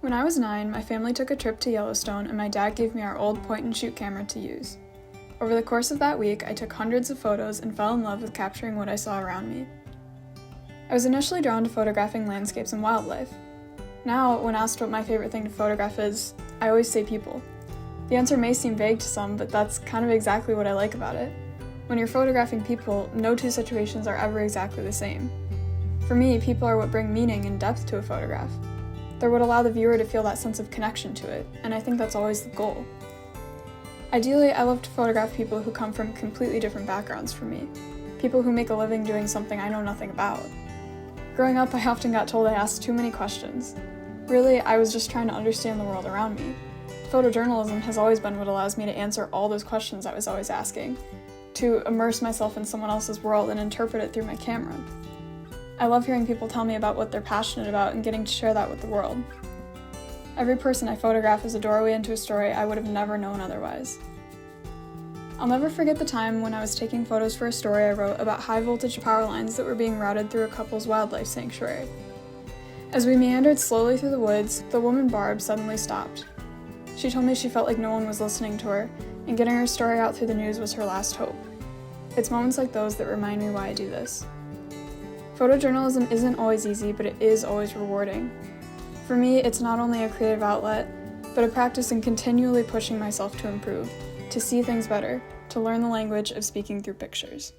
When I was 9, my family took a trip to Yellowstone and my dad gave me our old point-and-shoot camera to use. Over the course of that week, I took hundreds of photos and fell in love with capturing what I saw around me. I was initially drawn to photographing landscapes and wildlife. Now, when asked what my favorite thing to photograph is, I always say people. The answer may seem vague to some, but that's kind of exactly what I like about it. When you're photographing people, no two situations are ever exactly the same. For me, people are what bring meaning and depth to a photograph. They're what allow the viewer to feel that sense of connection to it, and I think that's always the goal. Ideally, I love to photograph people who come from completely different backgrounds from me, people who make a living doing something I know nothing about. Growing up, I often got told I asked too many questions. Really, I was just trying to understand the world around me. Photojournalism has always been what allows me to answer all those questions I was always asking, to immerse myself in someone else's world and interpret it through my camera. I love hearing people tell me about what they're passionate about and getting to share that with the world. Every person I photograph is a doorway into a story I would have never known otherwise. I'll never forget the time when I was taking photos for a story I wrote about high-voltage power lines that were being routed through a couple's wildlife sanctuary. As we meandered slowly through the woods, the woman Barb suddenly stopped. She told me she felt like no one was listening to her, and getting her story out through the news was her last hope. It's moments like those that remind me why I do this. Photojournalism isn't always easy, but it is always rewarding. For me, it's not only a creative outlet, but a practice in continually pushing myself to improve, to see things better, to learn the language of speaking through pictures.